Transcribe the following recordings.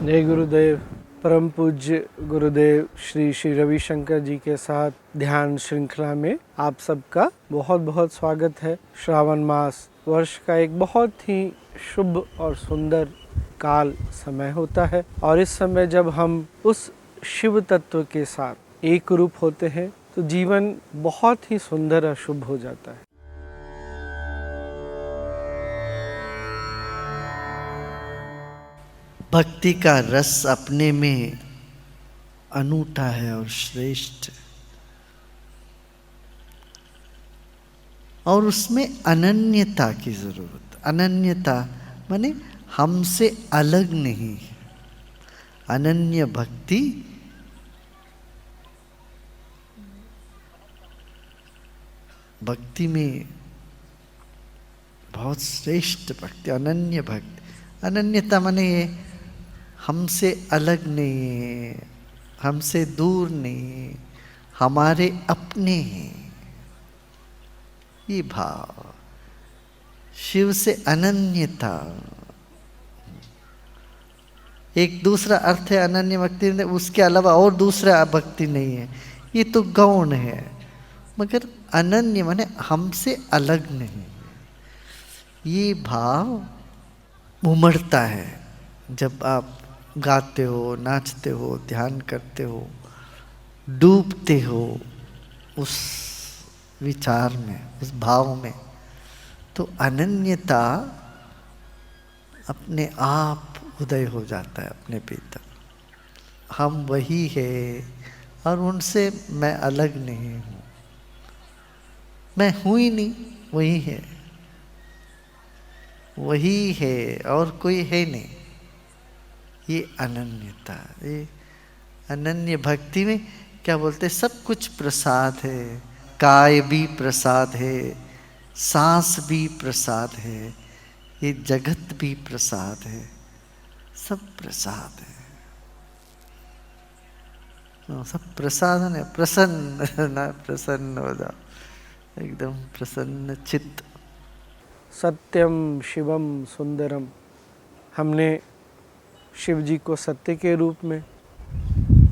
जय गुरुदेव। परम पूज्य गुरुदेव श्री श्री रविशंकर जी के साथ ध्यान श्रृंखला में आप सबका बहुत बहुत स्वागत है। श्रावण मास वर्ष का एक बहुत ही शुभ और सुंदर काल समय होता है और इस समय जब हम उस शिव तत्व के साथ एक रूप होते हैं तो जीवन बहुत ही सुंदर और शुभ हो जाता है। भक्ति का रस अपने में अनूठा है और श्रेष्ठ, और उसमें अनन्यता की जरूरत। अनन्यता माने हमसे अलग नहीं। अनन्य भक्ति भक्ति में बहुत श्रेष्ठ भक्ति, अनन्य भक्ति। अनन्यता माने ये हमसे अलग नहीं, हमसे दूर नहीं, हमारे अपने हैं, ये भाव। शिव से अनन्यता। एक दूसरा अर्थ है अनन्य भक्ति, उसके अलावा और दूसरा भक्ति नहीं है, ये तो गौण है। मगर अनन्य माने हमसे अलग नहीं, ये भाव उमड़ता है जब आप गाते हो, नाचते हो, ध्यान करते हो, डूबते हो उस विचार में, उस भाव में। तो अनन्यता अपने आप उदय हो जाता है अपने भीतर। हम वही है और उनसे मैं अलग नहीं हूँ, मैं हूँ ही नहीं, वही है, वही है और कोई है नहीं। ये अनन्यता, ये अनन्य भक्ति में क्या बोलते, सब कुछ प्रसाद है। काय भी प्रसाद है, सांस भी प्रसाद है, ये जगत भी प्रसाद है, सब प्रसाद है। सब प्रसाद है। प्रसन्न ना, प्रसन्न हो जाओ, एकदम प्रसन्न चित्त। सत्यम शिवम सुंदरम। हमने शिव जी को सत्य के रूप में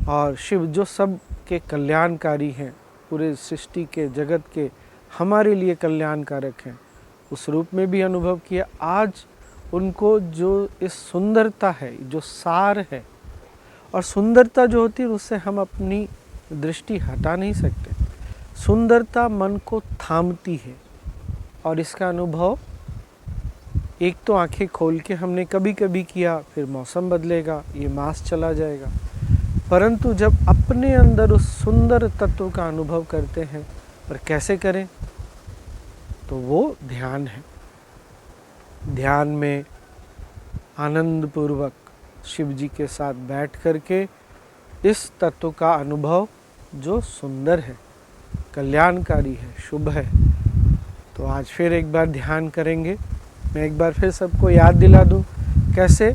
और शिव जो सब के कल्याणकारी हैं, पूरे सृष्टि के, जगत के हमारे लिए कल्याणकारक हैं, उस रूप में भी अनुभव किया। आज उनको जो इस सुंदरता है, जो सार है, और सुंदरता जो होती है उससे हम अपनी दृष्टि हटा नहीं सकते। सुंदरता मन को थामती है और इसका अनुभव एक तो आंखें खोल के हमने कभी कभी किया, फिर मौसम बदलेगा, ये मास चला जाएगा, परंतु जब अपने अंदर उस सुंदर तत्व का अनुभव करते हैं, और कैसे करें, तो वो ध्यान है। ध्यान में आनंद पूर्वक शिव जी के साथ बैठ करके इस तत्व का अनुभव जो सुंदर है, कल्याणकारी है, शुभ है, तो आज फिर एक बार ध्यान करेंगे। मैं एक बार फिर सबको याद दिला दूं, कैसे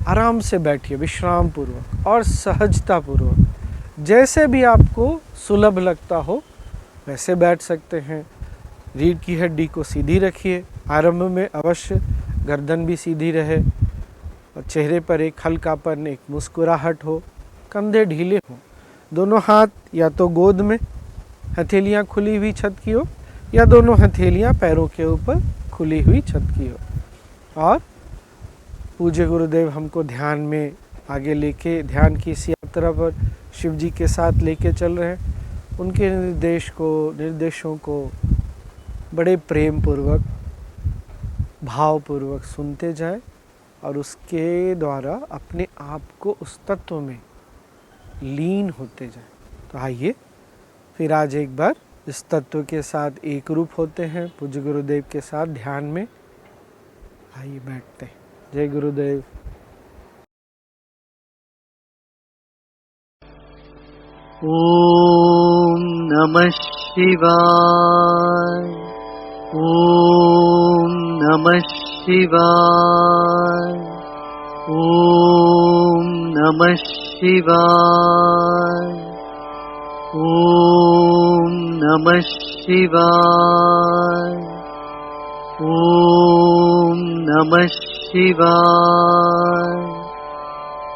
आराम से बैठिए, विश्राम पूर्वक और सहजता पूर्वक, जैसे भी आपको सुलभ लगता हो वैसे बैठ सकते हैं। रीढ़ की हड्डी को सीधी रखिए, आरंभ में अवश्य गर्दन भी सीधी रहे और चेहरे पर एक हल्कापन, एक मुस्कुराहट हो, कंधे ढीले हों, दोनों हाथ या तो गोद में, हथेलियाँ खुली हुई छत की हो, या दोनों हथेलियाँ पैरों के ऊपर खुली हुई छत की हो। और पूज्य गुरुदेव हमको ध्यान में आगे लेके, ध्यान की इस यात्रा पर शिव जी के साथ लेके चल रहे हैं। उनके निर्देशों को बड़े प्रेम पूर्वक, भाव पूर्वक सुनते जाएं और उसके द्वारा अपने आप को उस तत्व में लीन होते जाएं। तो आइए फिर आज एक बार इस तत्व के साथ एक रूप होते हैं, पूज्य गुरुदेव के साथ ध्यान में। आइए बैठते हैं। जय गुरुदेव। ओम नमः शिवाय, ओम नमः शिवाय, ओम नमः शिवाय, ओम नमः शिवाय, ओम नमः शिवाय,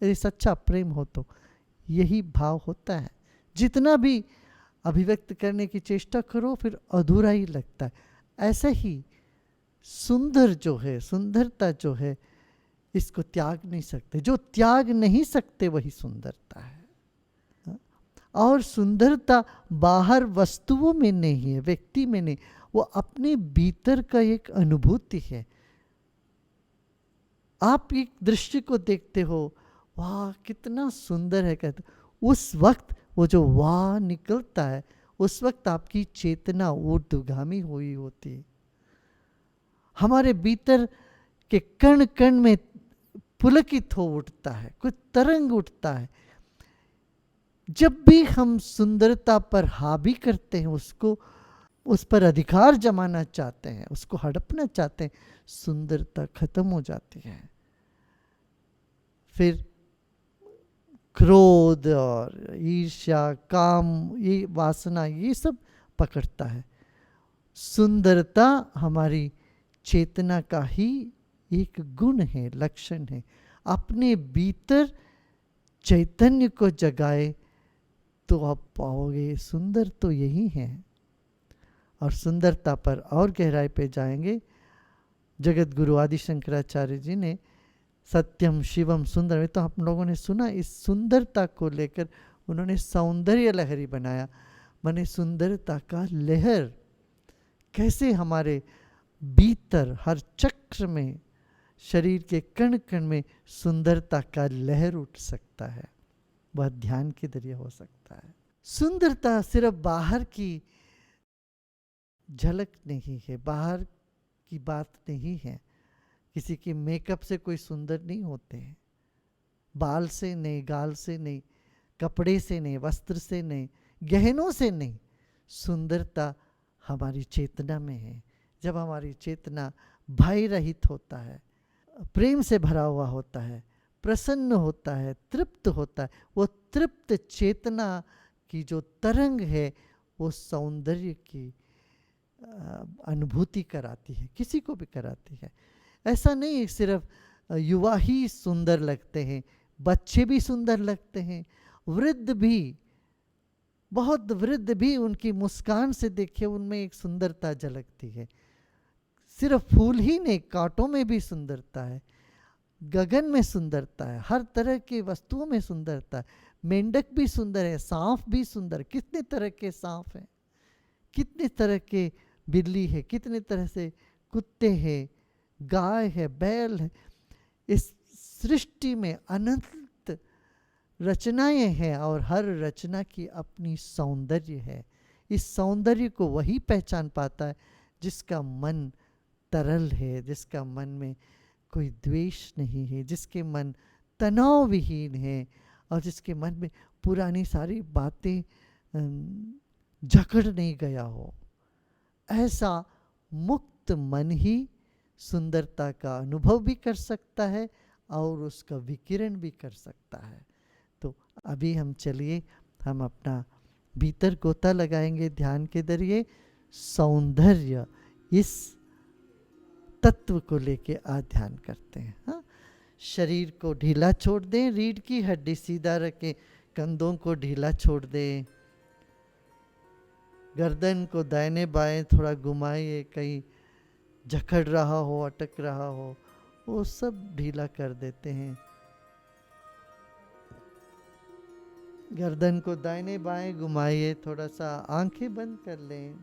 यदि सच्चा प्रेम हो तो यही भाव होता है। जितना भी अभिव्यक्त करने की चेष्टा करो फिर अधूरा ही लगता है। ऐसे ही सुंदर जो है, सुंदरता जो है, इसको त्याग नहीं सकते। जो त्याग नहीं सकते वही सुंदरता है। और सुंदरता बाहर वस्तुओं में नहीं है, व्यक्ति में नहीं, वो अपने भीतर का एक अनुभूति है। आप एक दृश्य को देखते हो, वाह कितना सुंदर है कहते, उस वक्त वो जो वाह निकलता है, उस वक्त आपकी चेतना ऊर्ध्वगामी हुई होती है। हमारे भीतर के कण कण में पुलकित हो उठता है, कुछ तरंग उठता है। जब भी हम सुंदरता पर हावी करते हैं, उसको उस पर अधिकार जमाना चाहते हैं, उसको हड़पना चाहते हैं, सुंदरता खत्म हो जाती है। फिर क्रोध और ईर्ष्या, काम, ये वासना, ये सब पकड़ता है। सुंदरता हमारी चेतना का ही एक गुण है, लक्षण है। अपने भीतर चैतन्य को जगाए तो आप पाओगे सुंदर तो यही है। और सुंदरता पर और गहराई पे जाएंगे। जगत गुरु आदि शंकराचार्य जी ने सत्यम शिवम सुंदर में तो हम लोगों ने सुना, इस सुंदरता को लेकर उन्होंने सौंदर्य लहरी बनाया। माने सुंदरता का लहर कैसे हमारे भीतर हर चक्र में, शरीर के कण कण में सुंदरता का लहर उठ सकता है, वह ध्यान के जरिए हो सकता है। सुंदरता सिर्फ बाहर की झलक नहीं है, बाहर की बात नहीं है। किसी के मेकअप से कोई सुंदर नहीं होते हैं, बाल से नहीं, गाल से नहीं, कपड़े से नहीं, वस्त्र से नहीं, गहनों से नहीं। सुंदरता हमारी चेतना में है। जब हमारी चेतना भय रहित होता है, प्रेम से भरा हुआ होता है, प्रसन्न होता है, तृप्त होता है, वो तृप्त चेतना की जो तरंग है वो सौंदर्य की अनुभूति कराती है, किसी को भी कराती है। ऐसा नहीं सिर्फ युवा ही सुंदर लगते हैं, बच्चे भी सुंदर लगते हैं, वृद्ध भी, बहुत वृद्ध भी, उनकी मुस्कान से देखिए उनमें एक सुंदरता झलकती है। सिर्फ फूल ही नहीं, कांटों में भी सुंदरता है, गगन में सुंदरता है, हर तरह की वस्तुओं में सुंदरता है। मेंढक भी सुंदर है, सांप भी सुंदर, कितने तरह के सांप हैं, कितने तरह के बिल्ली है, कितने तरह से कुत्ते हैं, गाय है, बैल है। इस सृष्टि में अनंत रचनाएं हैं और हर रचना की अपनी सौंदर्य है। इस सौंदर्य को वही पहचान पाता है जिसका मन तरल है, जिसका मन में कोई द्वेष नहीं है, जिसके मन तनाव विहीन है और जिसके मन में पुरानी सारी बातें जकड़ नहीं गया हो। ऐसा मुक्त मन ही सुंदरता का अनुभव भी कर सकता है और उसका विकिरण भी कर सकता है। तो अभी हम चलिए, हम अपना भीतर गोता लगाएंगे ध्यान के जरिए, सौंदर्य इस तत्व को लेके आज ध्यान करते हैं। हाँ, शरीर को ढीला छोड़ दें, रीढ़ की हड्डी सीधा रखें, कंधों को ढीला छोड़ दें, गर्दन को दाहिने बाएं थोड़ा घुमाइए, कहीं जकड़ रहा हो, अटक रहा हो, वो सब ढीला कर देते हैं। गर्दन को दाहिने बाएं घुमाइए, थोड़ा सा आंखें बंद कर लें,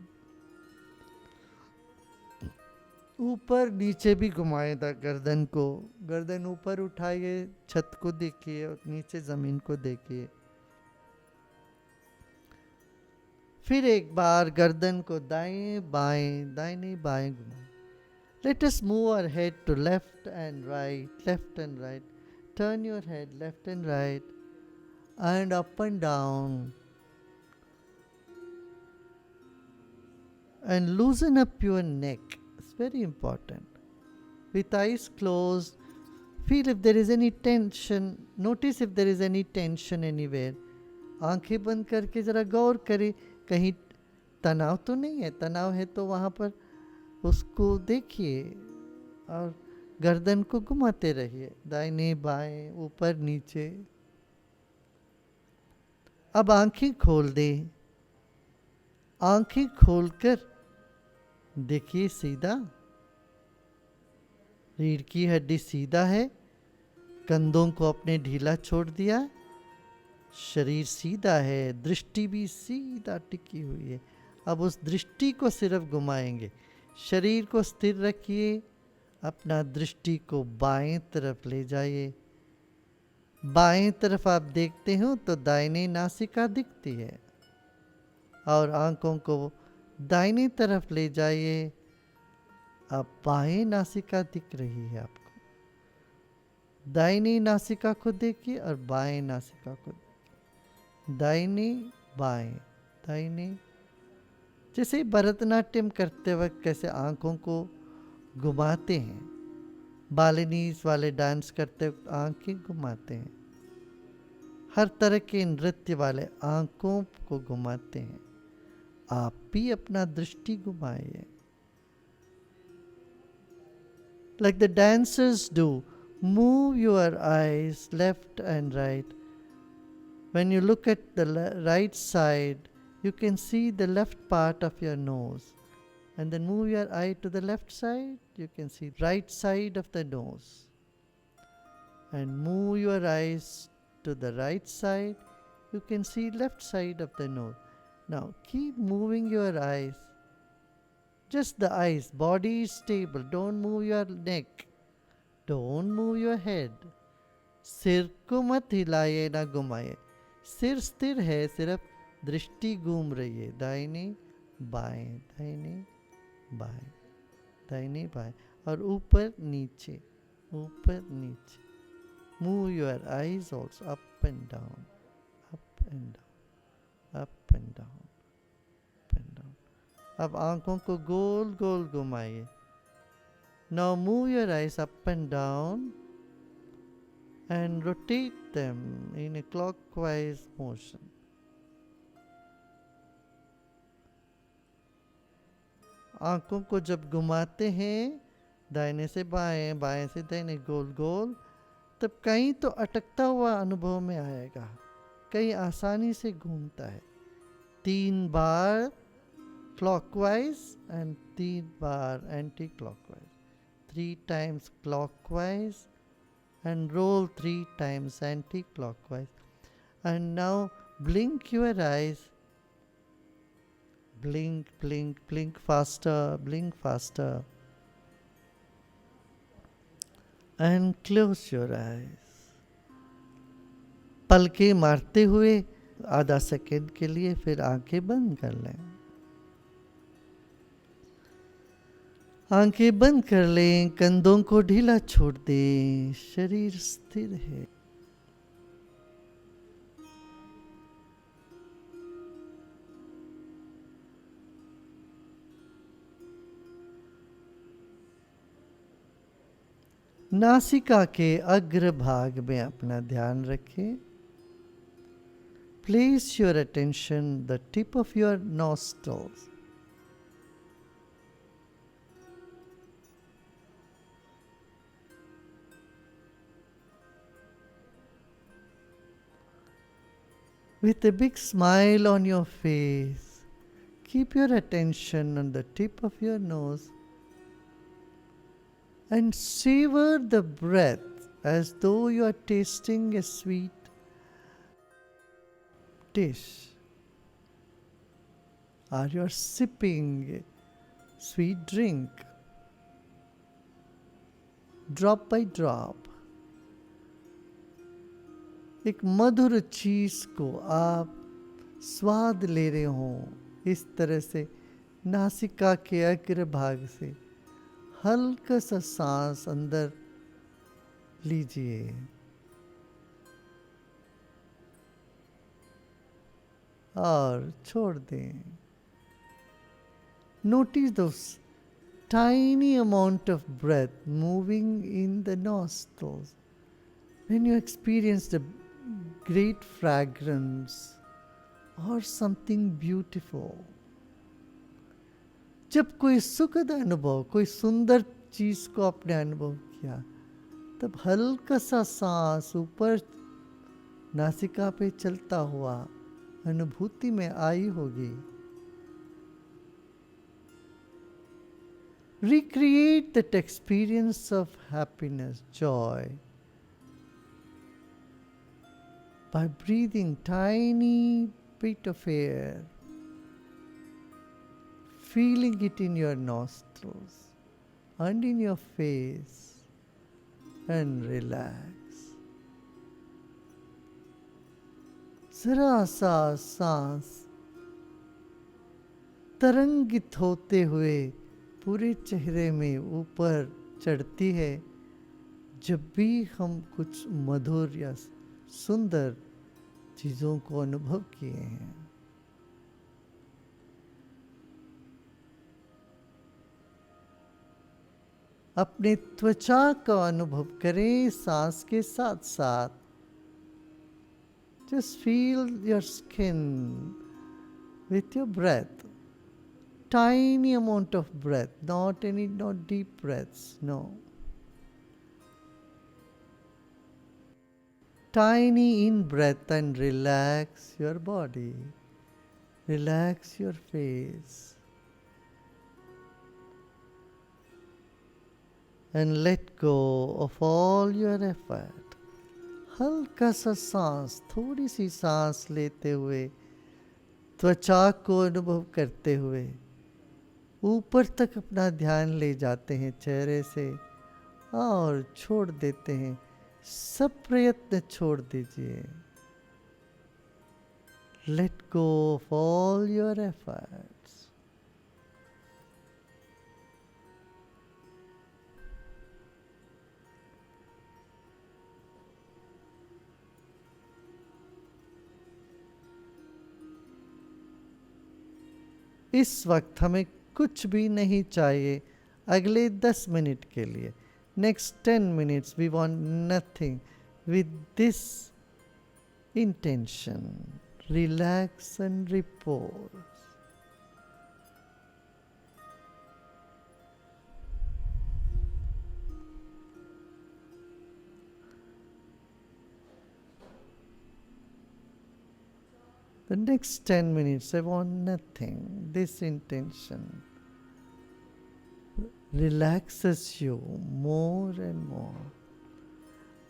ऊपर नीचे भी घुमाए था गर्दन को, गर्दन ऊपर उठाइए, छत को देखिए और नीचे जमीन को देखिए। फिर एक बार गर्दन को दाएं बाएं, दाहिने बाएं घुमाएं। Let us move our head to left and right, left and right. Turn your head left and right and up and down. And loosen up your neck. It's very important. With eyes closed, feel if there is any tension. Notice if there is any tension anywhere. आंखें बंद करके जरा गौर करें, कहीं तनाव तो नहीं है। तनाव है तो वहाँ पर उसको देखिए और गर्दन को घुमाते रहिए, दाहिने बाएं, ऊपर नीचे। अब आंखें खोल दें। आंखें खोलकर देखिए सीधा, रीढ़ की हड्डी सीधा है, कंधों को अपने ढीला छोड़ दिया, शरीर सीधा है, दृष्टि भी सीधा टिकी हुई है। अब उस दृष्टि को सिर्फ घुमाएंगे। शरीर को स्थिर रखिए, अपना दृष्टि को बाएं तरफ ले जाइए। बाएं तरफ आप देखते हो तो दाहिनी नासिका दिखती है, और आंखों को दाहिनी तरफ ले जाइए, अब बाएं नासिका दिख रही है आपको। दाहिनी नासिका को देखिए और बाएं नासिका को देखिए, दाहिनी बाएं, दाहिनी। जैसे भरतनाट्यम करते वक्त कैसे आंखों को घुमाते हैं, बालिनीज वाले डांस करते वक्त आंखें घुमाते हैं, हर तरह के नृत्य वाले आंखों को घुमाते हैं, आप भी अपना दृष्टि घुमाइए। Like the dancers do, move your eyes left and right. When you look at the right side, you can see the left part of your nose. And then move your eye to the left side, you can see right side of the nose. And move your eyes to the right side, you can see left side of the nose. Now keep moving your eyes. Just the eyes, body is stable. Don't move your neck. Don't move your head. सिर को मत हिलाइए ना घुमाइए, सिर स्थिर है, सिर्फ दृष्टि घूम रही है, दाहिने बाएं, दाहिने बाएं, दाहिने बाएं, और ऊपर नीचे, ऊपर नीचे। Move your eyes also up and down, up and down, up and down, up and down. अब आंखों को गोल गोल घुमाइए। Now move your eyes up and down and rotate them in a clockwise motion. आंखों को जब घुमाते हैं दाहिने से बाएं, बाएं से दाहिने, गोल गोल, तब कहीं तो अटकता हुआ अनुभव में आएगा, कहीं आसानी से घूमता है। 3 बार clockwise and 3 bar anti-clockwise. 3 times clockwise and roll 3 times anti-clockwise. And now blink your eyes. Blink, blink, blink faster, blink faster. And close your eyes. पलके मारते हुए आधा सेकंड के लिए फिर आंखें बंद कर लें। आंखें बंद कर लें, कंधों को ढीला छोड़ दें, शरीर स्थिर है। नासिका के अग्र भाग में अपना ध्यान रखें। Place your attention the tip of your nostrils. With a big smile on your face, keep your attention on the tip of your nose and savor the breath as though you are tasting a sweet dish, or you are sipping a sweet drink, drop by drop. एक मधुर चीज को आप स्वाद ले रहे हो, इस तरह से नासिका के अग्र भाग से हल्का सा सांस अंदर लीजिए और छोड़ दें। Notice those tiny amount of breath moving in the nostrils. When you experience the great fragrance or something beautiful, जब कोई सुखद अनुभव, कोई सुंदर चीज को आपने अनुभव किया, तब हल्का सा सांस ऊपर नासिका पे चलता हुआ अनुभूति में आई होगी। Recreate that experience of happiness, joy, by breathing tiny bit of air, feeling it in your nostrils and in your face, and relax. जरा सा सांस तरंगित होते हुए पूरे चेहरे में ऊपर चढ़ती है जब भी हम कुछ मधुर या सुंदर चीजों को अनुभव किए हैं। अपने त्वचा का अनुभव करें सांस के साथ साथ। Just feel your skin with your breath. Tiny amount of breath, not deep breaths, no. Tiny in breath and relax your body. Relax your face. And let go of all your effort. हल्का सा सांस, थोड़ी सी सांस लेते हुए त्वचा को अनुभव करते हुए ऊपर तक अपना ध्यान ले जाते हैं चेहरे से और छोड़ देते हैं। सब प्रयत्न छोड़ दीजिए। Let go of all your efforts. इस वक्त हमें कुछ भी नहीं चाहिए अगले 10 मिनट के लिए। Next 10 minutes we want nothing. With this intention, relax and repose. The next 10 minutes I want nothing. This intention relaxes you more and more.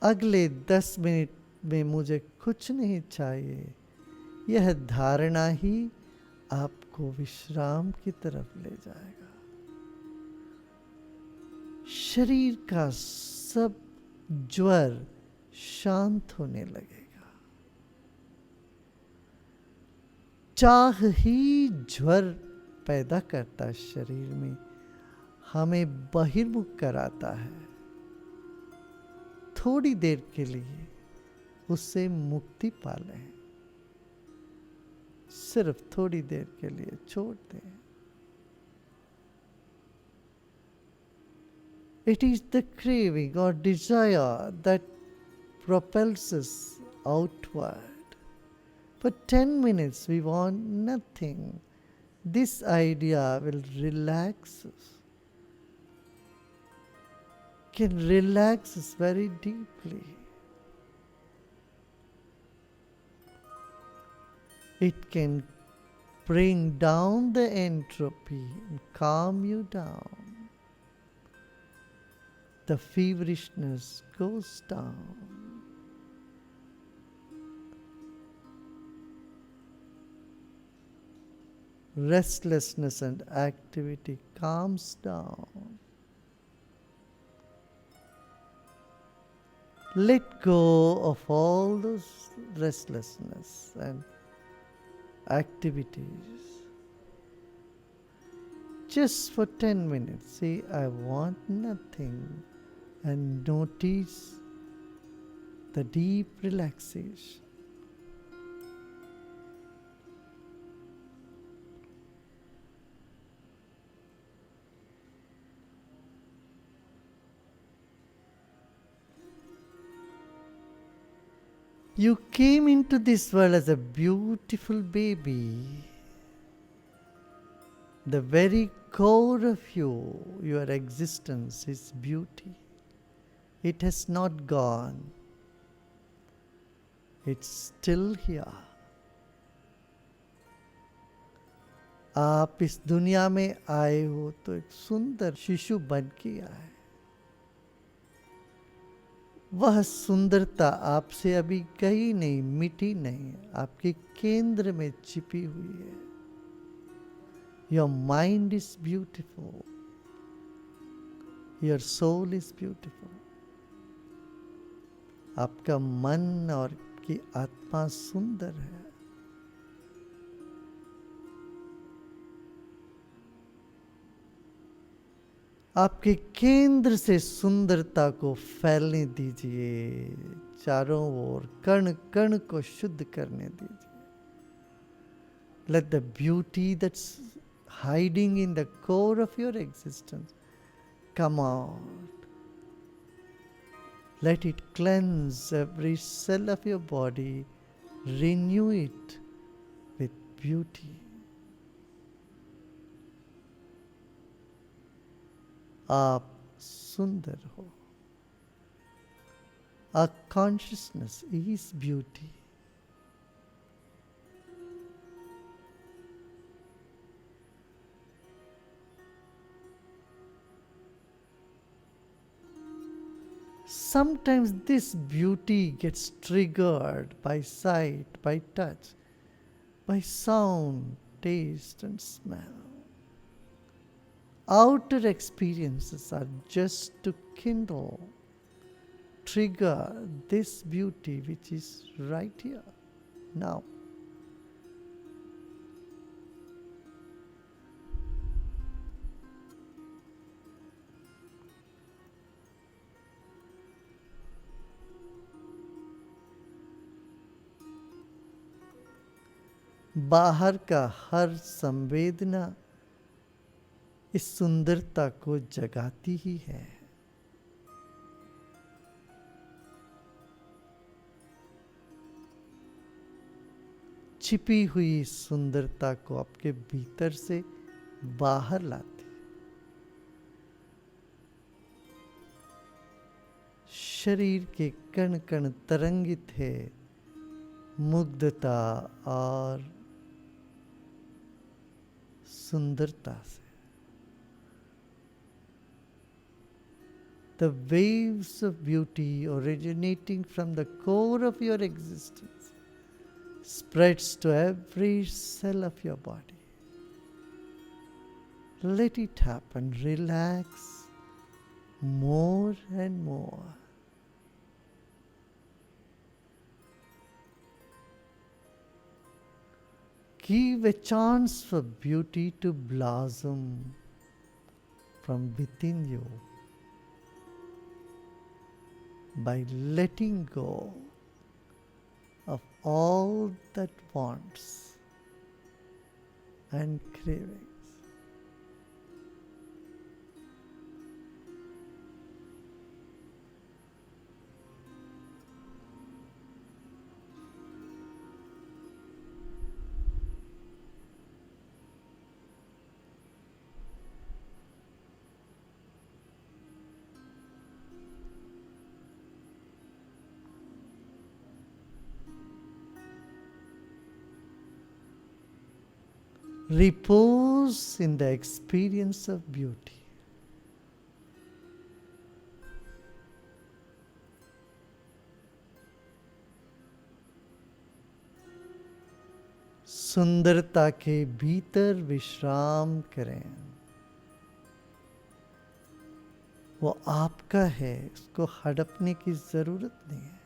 अगले 10 मिनट में मुझे कुछ नहीं चाहिए, यह धारणा ही आपको विश्राम की तरफ ले जाएगा। शरीर का सब ज्वर शांत होने लगेगा। चाह ही ज्वर पैदा करता है शरीर में, हमें बहिर्मुख कराता है। थोड़ी देर के लिए उससे मुक्ति पा लें, सिर्फ थोड़ी देर के लिए छोड़ दें। It is the craving or desire that propels us outward. For 10 minutes we want nothing. This idea will relax us, can relax us very deeply. It can bring down the entropy and calm you down. The feverishness goes down. Restlessness and activity calms down. Let go of all those restlessness and activities. Just for 10 minutes, say, I want nothing, and notice the deep relaxation. You came into this world as a beautiful baby. The very core of you, your existence is beauty. It has not gone. It's still here. आप इस दुनिया में आए हो तो एक सुंदर शिशु बन के आए। वह सुंदरता आपसे अभी गई नहीं, मिटी नहीं, आपके केंद्र में छिपी हुई है। Your mind is beautiful. Your soul is beautiful. आपका मन और की आत्मा सुंदर है। आपके केंद्र से सुंदरता को फैलने दीजिए, चारों ओर कण कण को शुद्ध करने दीजिए। Let the beauty that's hiding in the core of your existence come out. Let it cleanse every cell of your body, renew it with beauty. आप सुंदर हो। Our consciousness is beauty. Sometimes this beauty gets triggered by sight, by touch, by sound, taste, and smell. Outer experiences are just to kindle, trigger this beauty which is right here, now. बाहर का हर संवेदना इस सुंदरता को जगाती ही है। छिपी हुई सुंदरता को आपके भीतर से बाहर लाती। शरीर के कण कण तरंगित है मुग्धता और सुंदरता से। The waves of beauty originating from the core of your existence spreads to every cell of your body. Let it happen. Relax more and more. Give a chance for beauty to blossom from within you by letting go of all that wants and cravings. Repose in the experience of beauty. सुंदरता के भीतर विश्राम करें। वो आपका है, उसको हड़पने की जरूरत नहीं है।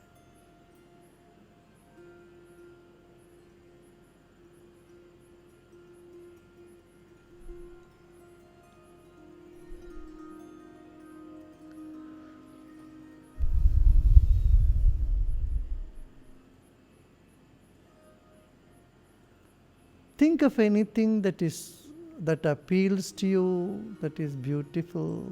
Think of anything that appeals to you, that is beautiful,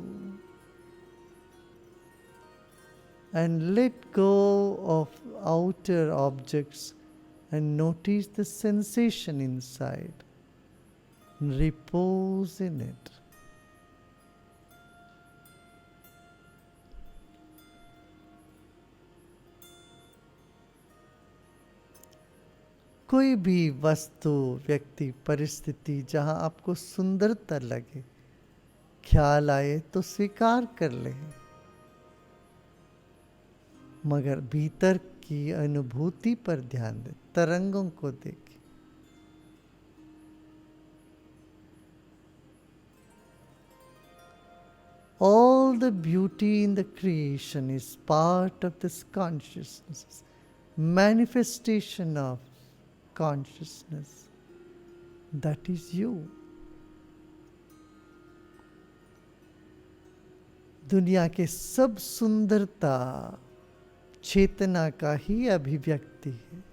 and let go of outer objects and notice the sensation inside. Repose in it. कोई भी वस्तु, व्यक्ति, परिस्थिति जहां आपको सुंदरता लगे, ख्याल आए तो स्वीकार कर ले, मगर भीतर की अनुभूति पर ध्यान दे, तरंगों को देखे। All the beauty in the creation is part of this consciousness, manifestation of consciousness. That is you. दुनिया के सब सुंदरता चेतना का ही अभिव्यक्ति है।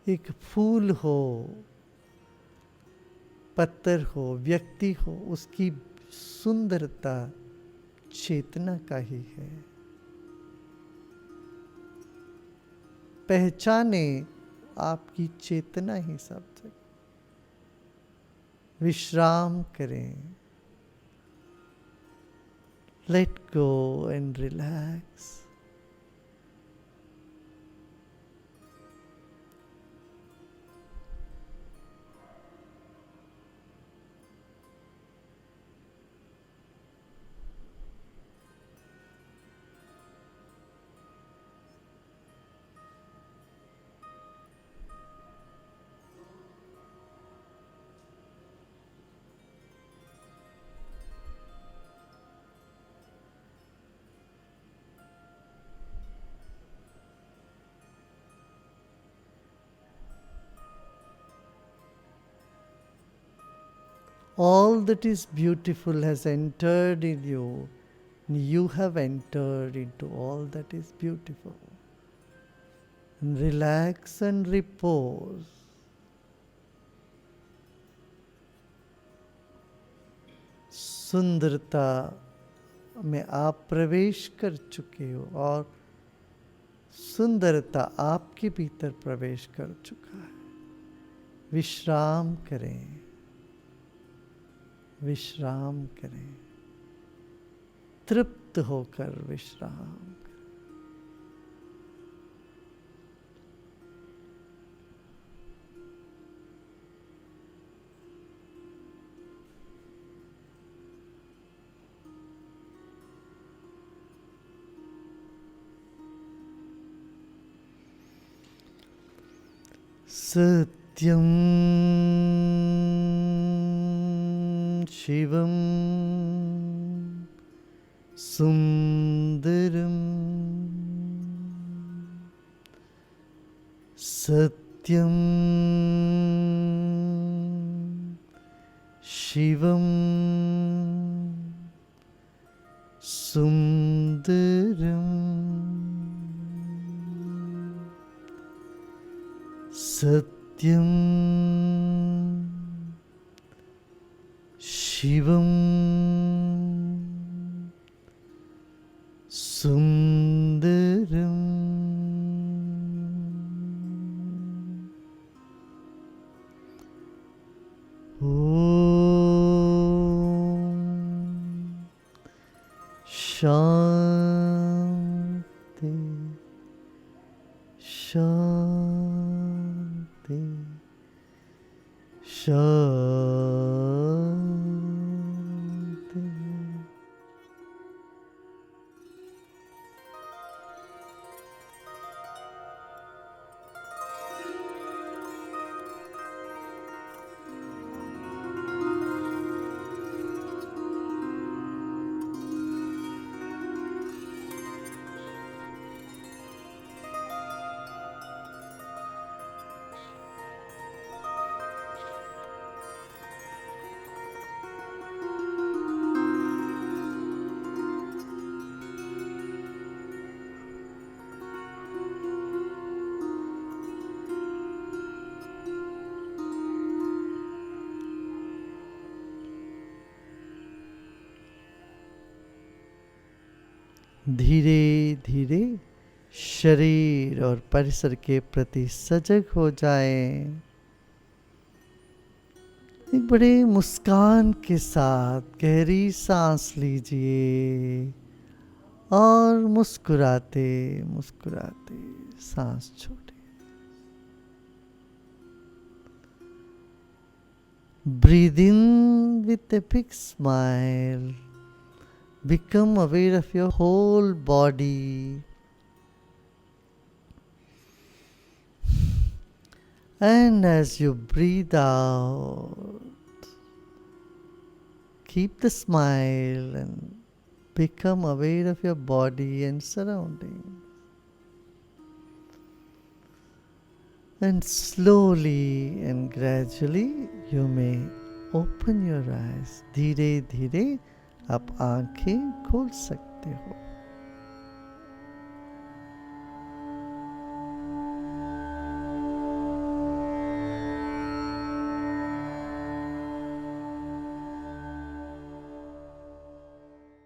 एक फूल हो, पत्थर हो, व्यक्ति हो, उसकी सुंदरता चेतना का ही है। पहचाने आपकी चेतना ही सब जगह। विश्राम करें, let go and relax. All that is beautiful has entered in you. You have entered into all that is beautiful. And relax and repose. सुंदरता में आप प्रवेश कर चुके हो और सुंदरता आपके भीतर प्रवेश कर चुका है। विश्राम करें, विश्राम करें, तृप्त होकर विश्राम करें। सत्यम शिवम सुंदरम, सत्यम शिवम सुंदरम, सत्यम शिवम सुंदरम। ओम शांति शांति शांति। धीरे धीरे शरीर और परिसर के प्रति सजग हो जाएं। एक बड़े मुस्कान के साथ गहरी सांस लीजिए और मुस्कुराते मुस्कुराते सांस छोड़े। Breathe in with a big smile. Become aware of your whole body. And as you breathe out, keep the smile and become aware of your body and surroundings. And slowly and gradually you may open your eyes. धीरे धीरे आप आंखें खोल सकते हो।